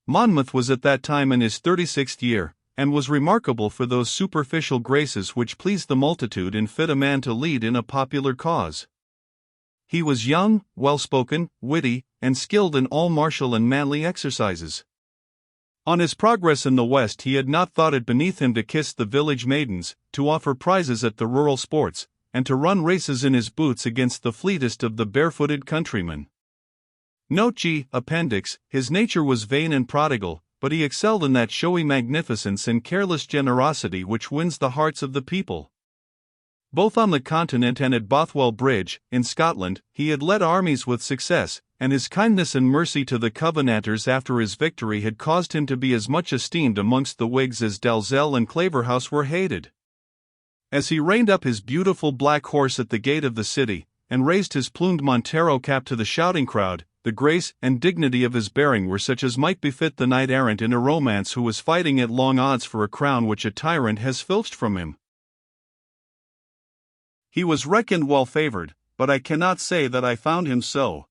Monmouth was at that time in his 36th year, and was remarkable for those superficial graces which please the multitude and fit a man to lead in a popular cause. He was young, well-spoken, witty, and skilled in all martial and manly exercises. On his progress in the West he had not thought it beneath him to kiss the village maidens, to offer prizes at the rural sports, and to run races in his boots against the fleetest of the barefooted countrymen. Note G. Appendix, his nature was vain and prodigal, but he excelled in that showy magnificence and careless generosity which wins the hearts of the people. Both on the continent and at Bothwell Bridge, in Scotland, he had led armies with success, and his kindness and mercy to the Covenanters after his victory had caused him to be as much esteemed amongst the Whigs as Dalzell and Claverhouse were hated. As he reined up his beautiful black horse at the gate of the city, and raised his plumed Montero cap to the shouting crowd, the grace and dignity of his bearing were such as might befit the knight-errant in a romance who was fighting at long odds for a crown which a tyrant has filched from him. He was reckoned well-favored, but I cannot say that I found him so.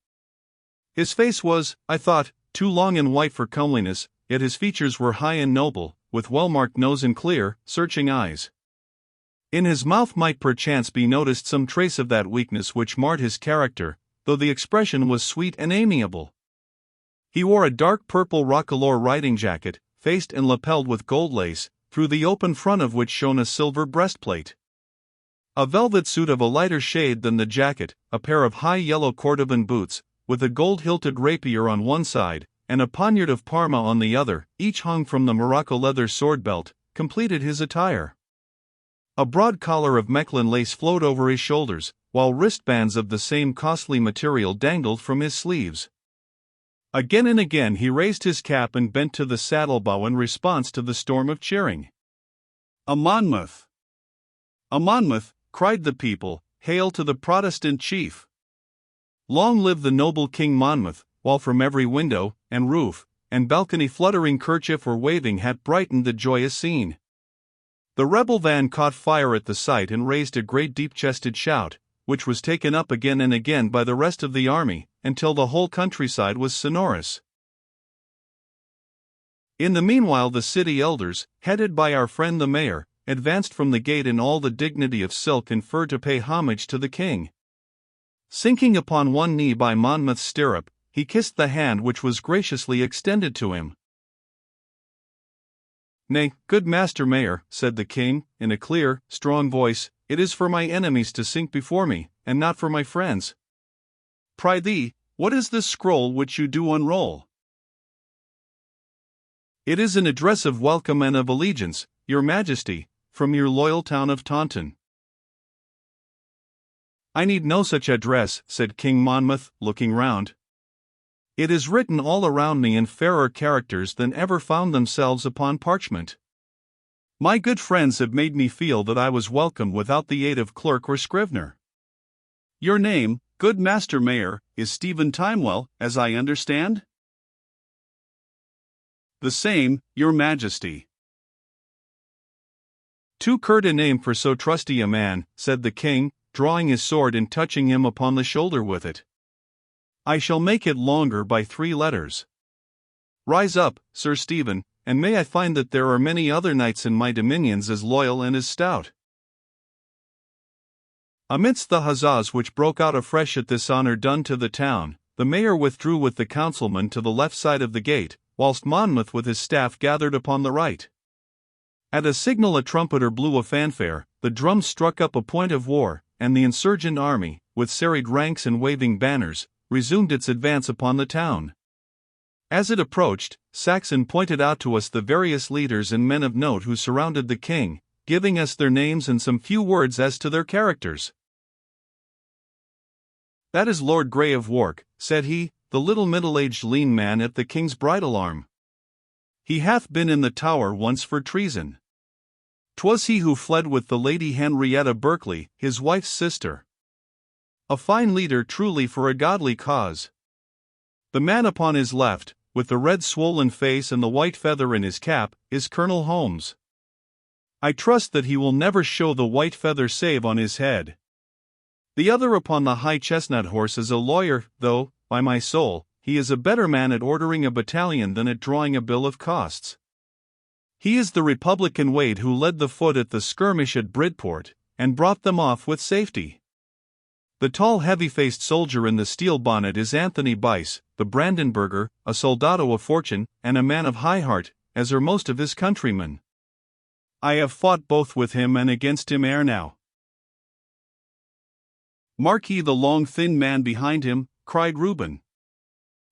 His face was, I thought, too long and white for comeliness, yet his features were high and noble, with well-marked nose and clear, searching eyes. In his mouth might perchance be noticed some trace of that weakness which marred his character, though the expression was sweet and amiable. He wore a dark purple roquelaure riding jacket, faced and lapelled with gold lace, through the open front of which shone a silver breastplate. A velvet suit of a lighter shade than the jacket, a pair of high yellow Cordovan boots, with a gold-hilted rapier on one side, and a poniard of Parma on the other, each hung from the morocco leather sword belt, completed his attire. A broad collar of Mechlin lace flowed over his shoulders, while wristbands of the same costly material dangled from his sleeves. Again and again he raised his cap and bent to the saddle-bow in response to the storm of cheering. "A Monmouth! A Monmouth!" cried the people, "hail to the Protestant chief! Long live the noble King Monmouth!" while from every window, and roof, and balcony fluttering kerchief or waving hat brightened the joyous scene. The rebel van caught fire at the sight and raised a great deep-chested shout, which was taken up again and again by the rest of the army, until the whole countryside was sonorous. In the meanwhile the city elders, headed by our friend the mayor, advanced from the gate in all the dignity of silk and fur to pay homage to the king. Sinking upon one knee by Monmouth's stirrup, he kissed the hand which was graciously extended to him. "Nay, good Master Mayor," said the king, in a clear, strong voice, "it is for my enemies to sink before me, and not for my friends. Prithee, what is this scroll which you do unroll?" "It is an address of welcome and of allegiance, your Majesty, from your loyal town of Taunton." "I need no such address," said King Monmouth, looking round. "It is written all around me in fairer characters than ever found themselves upon parchment. My good friends have made me feel that I was welcome without the aid of clerk or scrivener. Your name, good Master Mayor, is Stephen Timewell, as I understand?" "The same, your Majesty." "Too curt a name for so trusty a man," said the king, drawing his sword and touching him upon the shoulder with it. "I shall make it longer by 3 letters. Rise up, Sir Stephen, and may I find that there are many other knights in my dominions as loyal and as stout." Amidst the huzzas which broke out afresh at this honor done to the town, the mayor withdrew with the councilman to the left side of the gate, whilst Monmouth with his staff gathered upon the right. At a signal a trumpeter blew a fanfare, the drums struck up a point of war, and the insurgent army, with serried ranks and waving banners, resumed its advance upon the town. As it approached, Saxon pointed out to us the various leaders and men of note who surrounded the king, giving us their names and some few words as to their characters. "That is Lord Grey of Wark," said he, "the little middle-aged lean man at the king's bridle arm. He hath been in the Tower once for treason. 'Twas he who fled with the Lady Henrietta Berkeley, his wife's sister. A fine leader truly for a godly cause. The man upon his left, with the red swollen face and the white feather in his cap, is Colonel Holmes. I trust that he will never show the white feather save on his head. The other upon the high chestnut horse is a lawyer, though, by my soul, he is a better man at ordering a battalion than at drawing a bill of costs. He is the Republican Wade who led the foot at the skirmish at Bridport, and brought them off with safety. The tall heavy-faced soldier in the steel bonnet is Anthony Bice, the Brandenburger, a soldado of fortune, and a man of high heart, as are most of his countrymen. I have fought both with him and against him ere now. Mark ye the long thin man behind him, cried Reuben.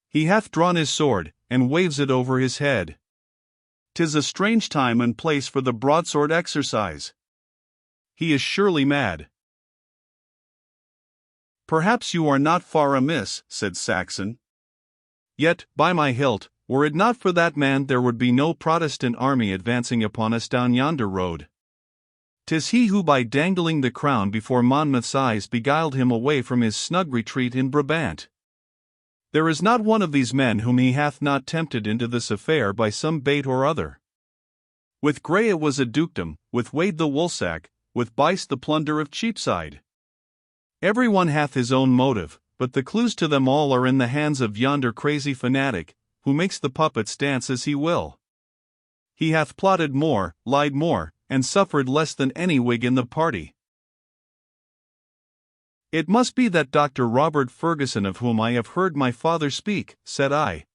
He hath drawn his sword, and waves it over his head. 'Tis a strange time and place for the broadsword exercise. He is surely mad. Perhaps you are not far amiss, said Saxon. Yet, by my hilt, were it not for that man there would be no Protestant army advancing upon us down yonder road. 'Tis he who by dangling the crown before Monmouth's eyes beguiled him away from his snug retreat in Brabant. There is not one of these men whom he hath not tempted into this affair by some bait or other. With Grey it was a dukedom, with Wade the woolsack, with Bice the plunder of Cheapside. Every one hath his own motive, but the clues to them all are in the hands of yonder crazy fanatic, who makes the puppets dance as he will. He hath plotted more, lied more, and suffered less than any Whig in the party. It must be that Dr. Robert Ferguson of whom I have heard my father speak, said I.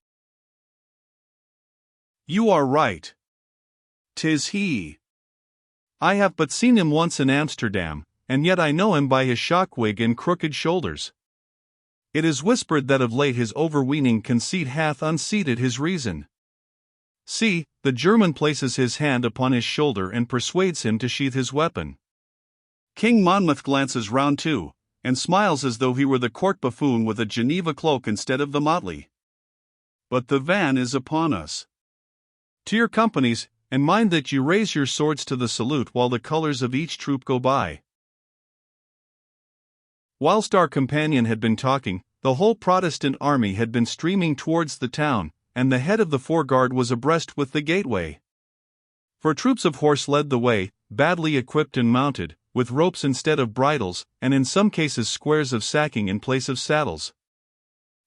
You are right. 'Tis he. I have but seen him once in Amsterdam, and yet I know him by his shock wig and crooked shoulders. It is whispered that of late his overweening conceit hath unseated his reason. See, the German places his hand upon his shoulder and persuades him to sheath his weapon. King Monmouth glances round too, and smiles as though he were the court buffoon with a Geneva cloak instead of the motley. But the van is upon us. To your companies, and mind that you raise your swords to the salute while the colors of each troop go by. Whilst our companion had been talking, the whole Protestant army had been streaming towards the town, and the head of the foreguard was abreast with the gateway. For troops of horse led the way, badly equipped and mounted, with ropes instead of bridles, and in some cases squares of sacking in place of saddles.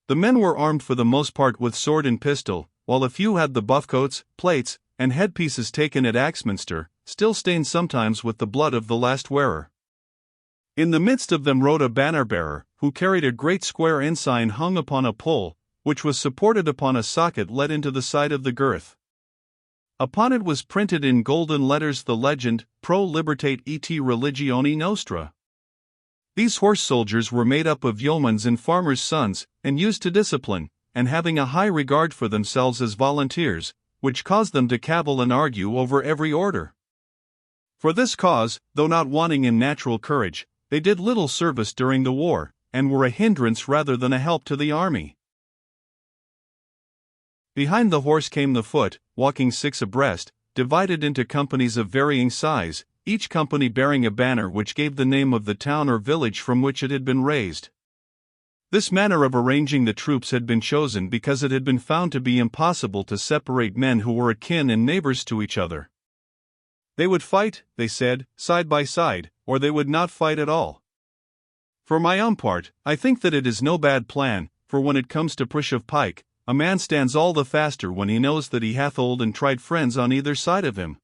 The men were armed for the most part with sword and pistol, while a few had the buffcoats, plates, and headpieces taken at Axminster, still stained sometimes with the blood of the last wearer. In the midst of them rode a banner-bearer, who carried a great square ensign hung upon a pole, which was supported upon a socket let into the side of the girth. Upon it was printed in golden letters the legend, Pro Libertate et Religione Nostra. These horse soldiers were made up of yeomen's and farmers' sons, and used to discipline, and having a high regard for themselves as volunteers, which caused them to cavil and argue over every order. For this cause, though not wanting in natural courage, they did little service during the war, and were a hindrance rather than a help to the army. Behind the horse came the foot, walking 6 abreast, divided into companies of varying size, each company bearing a banner which gave the name of the town or village from which it had been raised. This manner of arranging the troops had been chosen because it had been found to be impossible to separate men who were akin and neighbors to each other. They would fight, they said, side by side, or they would not fight at all. For my own part, I think that it is no bad plan, for when it comes to push of pike, a man stands all the faster when he knows that he hath old and tried friends on either side of him.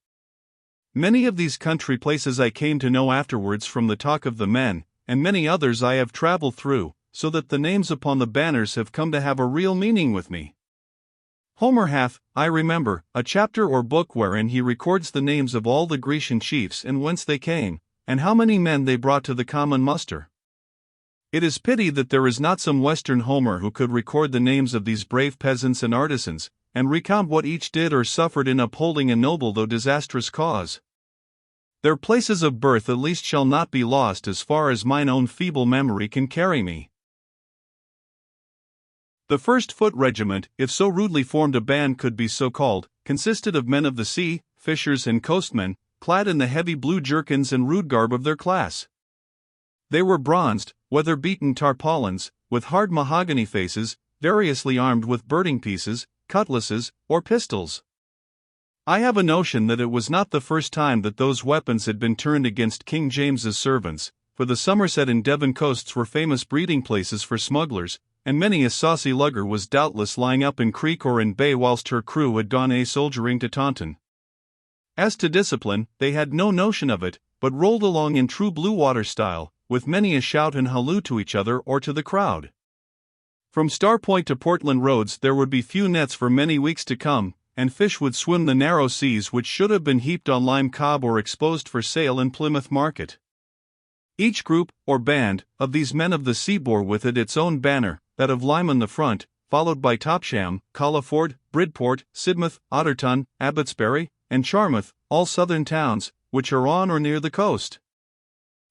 Many of these country places I came to know afterwards from the talk of the men, and many others I have travelled through, so that the names upon the banners have come to have a real meaning with me. Homer hath, I remember, a chapter or book wherein he records the names of all the Grecian chiefs and whence they came, and how many men they brought to the common muster. It is pity that there is not some Western Homer who could record the names of these brave peasants and artisans, and recount what each did or suffered in upholding a noble though disastrous cause. Their places of birth at least shall not be lost as far as mine own feeble memory can carry me. The 1st Foot Regiment, if so rudely formed a band could be so called, consisted of men of the sea, fishers and coastmen, clad in the heavy blue jerkins and rude garb of their class. They were bronzed, weather-beaten tarpaulins, with hard mahogany faces, variously armed with birding pieces, cutlasses, or pistols. I have a notion that it was not the first time that those weapons had been turned against King James's servants, for the Somerset and Devon coasts were famous breeding places for smugglers, and many a saucy lugger was doubtless lying up in creek or in bay whilst her crew had gone soldiering to Taunton. As to discipline, they had no notion of it, but rolled along in true blue water style, with many a shout and halloo to each other or to the crowd. From Star Point to Portland Roads there would be few nets for many weeks to come, and fish would swim the narrow seas which should have been heaped on Lime Cobb or exposed for sale in Plymouth Market. Each group, or band, of these men of the sea bore with it its own banner, that of Lyme on the front, followed by Topsham, Colliford, Bridport, Sidmouth, Otterton, Abbotsbury, and Charmouth, all southern towns, which are on or near the coast.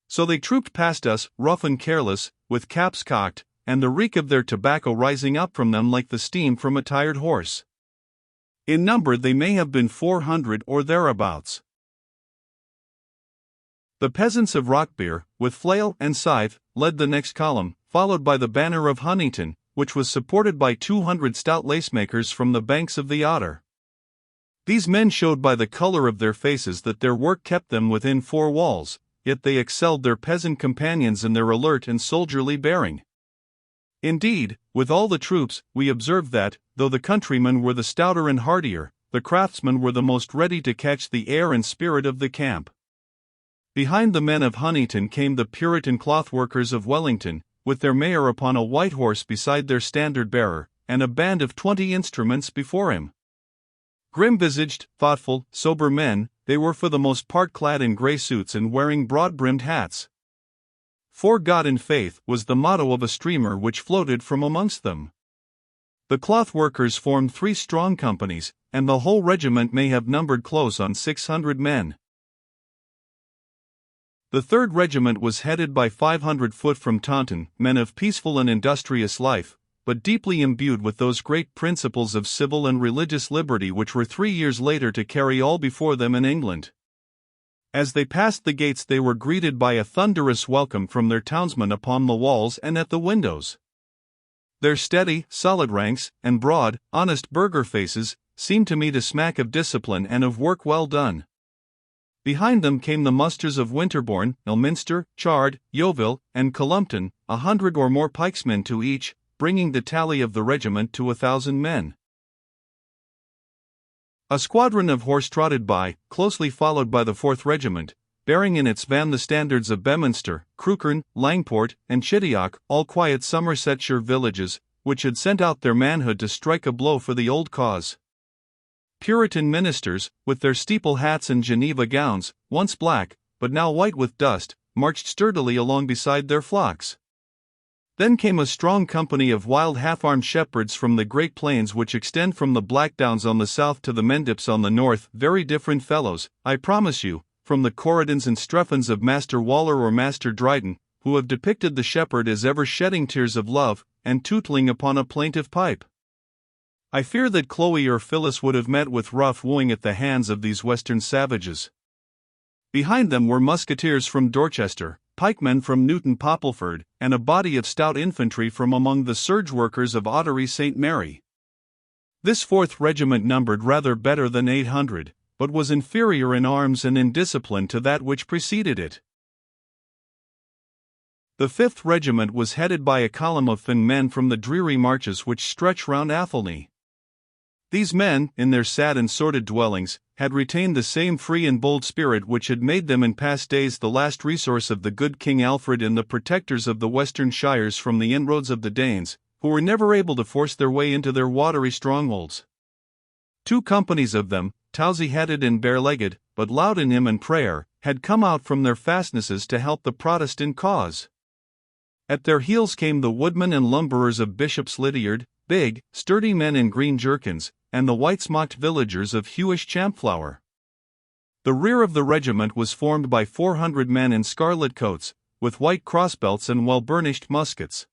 So they trooped past us, rough and careless, with caps cocked, and the reek of their tobacco rising up from them like the steam from a tired horse. In number they may have been 400 or thereabouts. The peasants of Rockbere, with flail and scythe, led the next column, followed by the banner of Huntington, which was supported by 200 stout lacemakers from the banks of the Otter. These men showed by the color of their faces that their work kept them within four walls, yet they excelled their peasant companions in their alert and soldierly bearing. Indeed, with all the troops, we observed that, though the countrymen were the stouter and hardier, the craftsmen were the most ready to catch the air and spirit of the camp. Behind the men of Huntington came the Puritan clothworkers of Wellington, with their mayor upon a white horse beside their standard-bearer, and a band of 20 instruments before him. Grim-visaged, thoughtful, sober men, they were for the most part clad in grey suits and wearing broad-brimmed hats. "For God and Faith" was the motto of a streamer which floated from amongst them. The clothworkers formed 3 strong companies, and the whole regiment may have numbered close on 600 men. The 3rd Regiment was headed by 500 foot from Taunton, men of peaceful and industrious life, but deeply imbued with those great principles of civil and religious liberty which were 3 years later to carry all before them in England. As they passed the gates they were greeted by a thunderous welcome from their townsmen upon the walls and at the windows. Their steady, solid ranks, and broad, honest burgher faces, seemed to me to smack of discipline and of work well done. Behind them came the musters of Winterbourne, Ilminster, Chard, Yeovil, and Columpton, 100 or more pikesmen to each, bringing the tally of the regiment to 1,000 men. A squadron of horse trotted by, closely followed by the 4th Regiment, bearing in its van the standards of Beminster, Crewkerne, Langport, and Chidiock, all quiet Somersetshire villages, which had sent out their manhood to strike a blow for the old cause. Puritan ministers, with their steeple hats and Geneva gowns, once black, but now white with dust, marched sturdily along beside their flocks. Then came a strong company of wild half-armed shepherds from the great plains which extend from the Blackdowns on the south to the Mendips on the north, very different fellows, I promise you, from the Corridons and Strephons of Master Waller or Master Dryden, who have depicted the shepherd as ever shedding tears of love, and tootling upon a plaintive pipe. I fear that Chloe or Phyllis would have met with rough wooing at the hands of these western savages. Behind them were musketeers from Dorchester, pikemen from Newton Poppleford, and a body of stout infantry from among the surge workers of Ottery St. Mary. This 4th Regiment numbered rather better than 800, but was inferior in arms and in discipline to that which preceded it. The 5th Regiment was headed by a column of Finn men from the dreary marches which stretch round Athelney. These men, in their sad and sordid dwellings, had retained the same free and bold spirit which had made them in past days the last resource of the good King Alfred and the protectors of the western shires from the inroads of the Danes, who were never able to force their way into their watery strongholds. 2 companies of them, towsy-headed and bare-legged, but loud in hymn and prayer, had come out from their fastnesses to help the Protestant cause. At their heels came the woodmen and lumberers of Bishop's Lydiard, big, sturdy men in green jerkins, and the white-smocked villagers of Hewish Champflower. The rear of the regiment was formed by 400 men in scarlet coats, with white crossbelts and well-burnished muskets.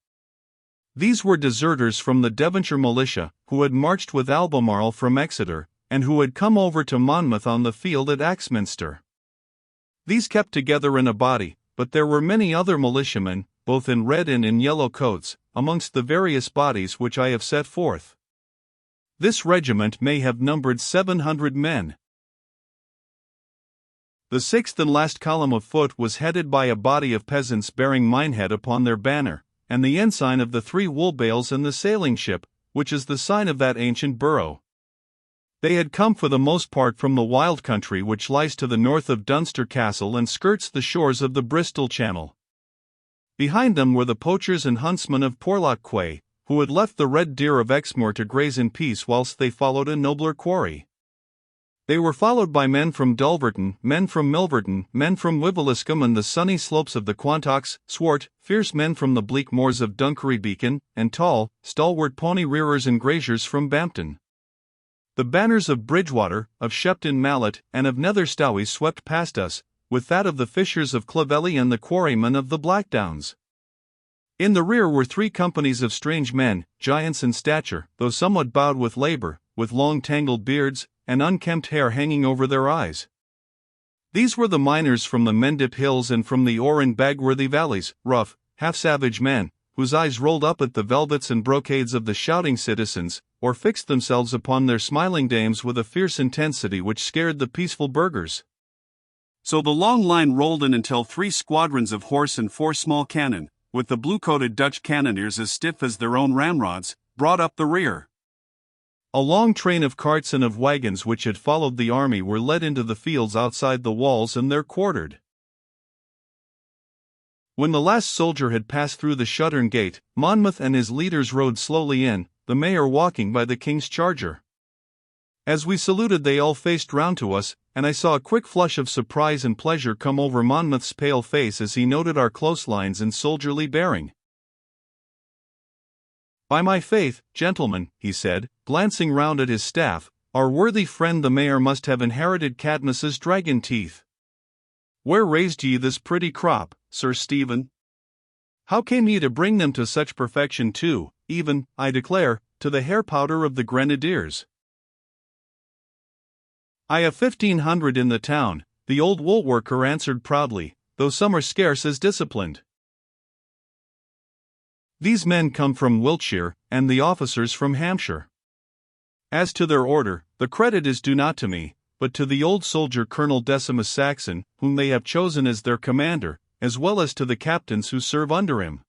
These were deserters from the Devonshire militia, who had marched with Albemarle from Exeter, and who had come over to Monmouth on the field at Axminster. These kept together in a body, but there were many other militiamen, both in red and in yellow coats, amongst the various bodies which I have set forth. This regiment may have numbered 700 men. The 6th and last column of foot was headed by a body of peasants bearing Minehead upon their banner, and the ensign of the 3 wool bales and the sailing ship, which is the sign of that ancient borough. They had come for the most part from the wild country which lies to the north of Dunster Castle and skirts the shores of the Bristol Channel. Behind them were the poachers and huntsmen of Porlock Quay, who had left the red deer of Exmoor to graze in peace whilst they followed a nobler quarry. They were followed by men from Dulverton, men from Milverton, men from Wiveliscombe and the sunny slopes of the Quantocks, swart, fierce men from the bleak moors of Dunkery Beacon, and tall, stalwart pony rearers and graziers from Bampton. The banners of Bridgewater, of Shepton Mallet, and of Nether Stowey swept past us, with that of the fishers of Clovelly and the quarrymen of the Blackdowns. In the rear were 3 companies of strange men, giants in stature, though somewhat bowed with labour, with long tangled beards, and unkempt hair hanging over their eyes. These were the miners from the Mendip Hills and from the Orr and Bagworthy valleys, rough, half-savage men, whose eyes rolled up at the velvets and brocades of the shouting citizens, or fixed themselves upon their smiling dames with a fierce intensity which scared the peaceful burghers. So the long line rolled in until 3 squadrons of horse and 4 small cannon, with the blue-coated Dutch cannoneers as stiff as their own ramrods, brought up the rear. A long train of carts and of wagons which had followed the army were led into the fields outside the walls and there quartered. When the last soldier had passed through the Shuttern Gate, Monmouth and his leaders rode slowly in, the mayor walking by the king's charger. As we saluted they all faced round to us, and I saw a quick flush of surprise and pleasure come over Monmouth's pale face as he noted our close lines and soldierly bearing. "By my faith, gentlemen," he said, glancing round at his staff, "our worthy friend the mayor must have inherited Cadmus's dragon teeth. Where raised ye this pretty crop, Sir Stephen? How came ye to bring them to such perfection too, even, I declare, to the hair powder of the grenadiers?" "I have 1,500 in the town," the old wool worker answered proudly, "though some are scarce as disciplined. These men come from Wiltshire, and the officers from Hampshire. As to their order, the credit is due not to me, but to the old soldier Colonel Decimus Saxon, whom they have chosen as their commander, as well as to the captains who serve under him."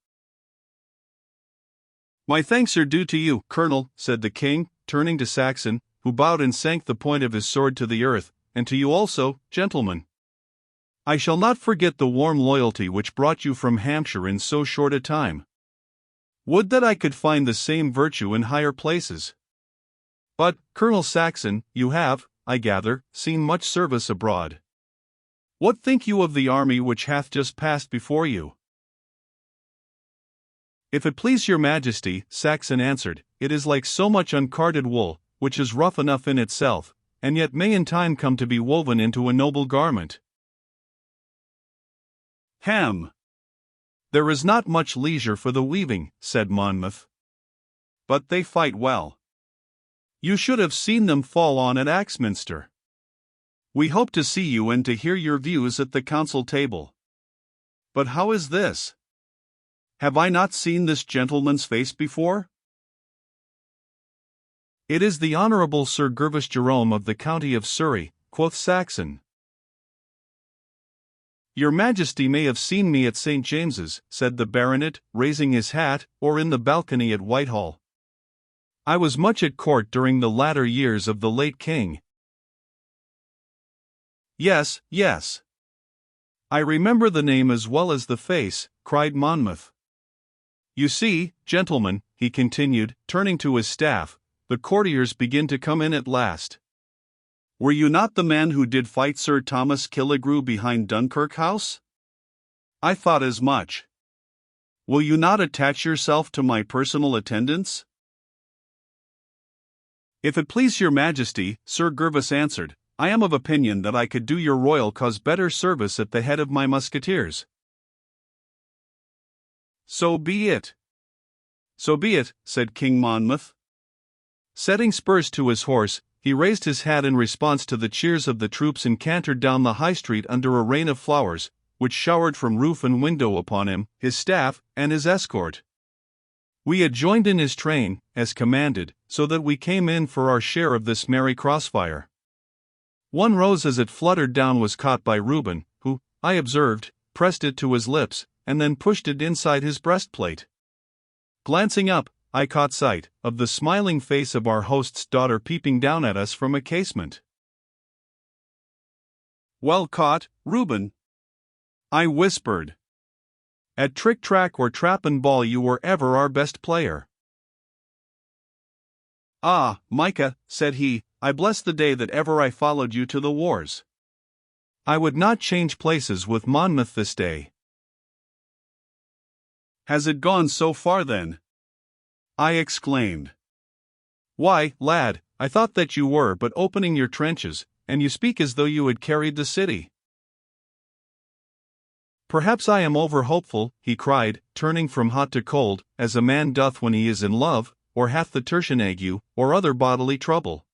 "My thanks are due to you, Colonel," said the king, turning to Saxon, who bowed and sank the point of his sword to the earth, "and to you also, gentlemen. I shall not forget the warm loyalty which brought you from Hampshire in so short a time. Would that I could find the same virtue in higher places. But, Colonel Saxon, you have, I gather, seen much service abroad. What think you of the army which hath just passed before you?" "If it please your majesty," Saxon answered, "it is like so much uncarded wool, which is rough enough in itself, and yet may in time come to be woven into a noble garment." "Ham! There is not much leisure for the weaving," said Monmouth. "But they fight well. You should have seen them fall on at Axminster. We hope to see you and to hear your views at the council table. But how is this? Have I not seen this gentleman's face before?" "It is the Honourable Sir Gervas Jerome of the county of Surrey," quoth Saxon. "Your Majesty may have seen me at St. James's," said the baronet, raising his hat, "or in the balcony at Whitehall. I was much at court during the latter years of the late king." "Yes, yes. I remember the name as well as the face," cried Monmouth. "You see, gentlemen," he continued, turning to his staff, "the courtiers begin to come in at last. Were you not the man who did fight Sir Thomas Killigrew behind Dunkirk House? I thought as much. Will you not attach yourself to my personal attendance?" "If it please your majesty," Sir Gervas answered, "I am of opinion that I could do your royal cause better service at the head of my musketeers." "So be it. So be it," said King Monmouth. Setting spurs to his horse, he raised his hat in response to the cheers of the troops and cantered down the high street under a rain of flowers, which showered from roof and window upon him, his staff, and his escort. We had joined in his train, as commanded, so that we came in for our share of this merry crossfire. One rose as it fluttered down was caught by Reuben, who, I observed, pressed it to his lips, and then pushed it inside his breastplate. Glancing up, I caught sight of the smiling face of our host's daughter peeping down at us from a casement. "Well caught, Reuben," I whispered. "At trick-track or trap-and-ball you were ever our best player." "Ah, Micah," said he, "I bless the day that ever I followed you to the wars. I would not change places with Monmouth this day." "Has it gone so far then?" I exclaimed. "Why, lad, I thought that you were but opening your trenches, and you speak as though you had carried the city." "Perhaps I am over-hopeful," he cried, turning from hot to cold, as a man doth when he is in love, or hath the tertian ague, or other bodily trouble.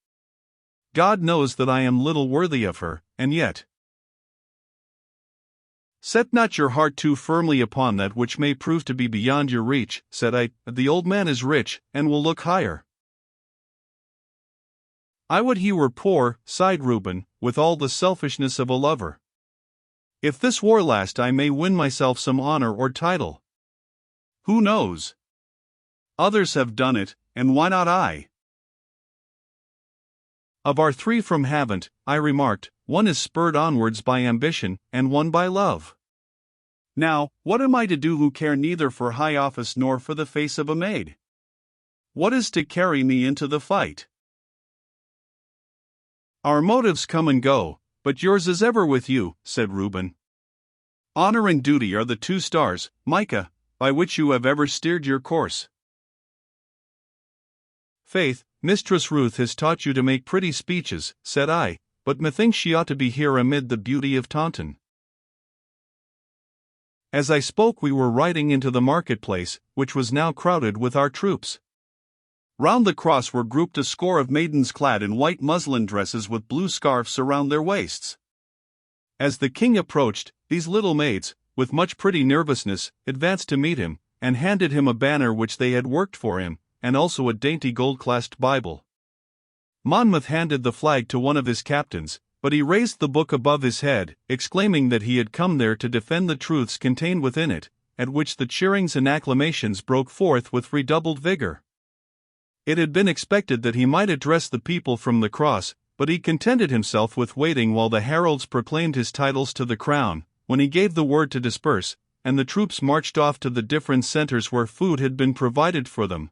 "God knows that I am little worthy of her, and yet—" "Set not your heart too firmly upon that which may prove to be beyond your reach," said I. "The old man is rich, and will look higher." "I would he were poor," sighed Reuben, with all the selfishness of a lover. "If this war last I may win myself some honor or title. Who knows? Others have done it, and why not I?" "Of our three from haven't," I remarked, "one is spurred onwards by ambition, and one by love. Now, what am I to do who care neither for high office nor for the face of a maid? What is to carry me into the fight?" "Our motives come and go, but yours is ever with you," said Reuben. "Honor and duty are the two stars, Micah, by which you have ever steered your course." "Faith, Mistress Ruth has taught you to make pretty speeches," said I, "but methinks she ought to be here amid the beauty of Taunton." As I spoke we were riding into the marketplace, which was now crowded with our troops. Round the cross were grouped a score of maidens clad in white muslin dresses with blue scarfs around their waists. As the king approached, these little maids, with much pretty nervousness, advanced to meet him, and handed him a banner which they had worked for him, and also a dainty gold-clasped Bible. Monmouth handed the flag to one of his captains, but he raised the book above his head, exclaiming that he had come there to defend the truths contained within it, at which the cheerings and acclamations broke forth with redoubled vigor. It had been expected that he might address the people from the cross, but he contented himself with waiting while the heralds proclaimed his titles to the crown, when he gave the word to disperse, and the troops marched off to the different centers where food had been provided for them.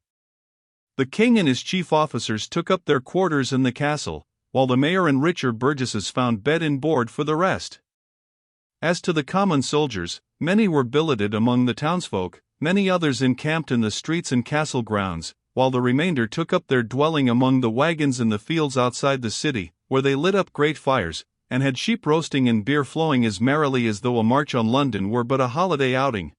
The king and his chief officers took up their quarters in the castle, while the mayor and richer burgesses found bed and board for the rest. As to the common soldiers, many were billeted among the townsfolk, many others encamped in the streets and castle grounds, while the remainder took up their dwelling among the wagons in the fields outside the city, where they lit up great fires, and had sheep roasting and beer flowing as merrily as though a march on London were but a holiday outing.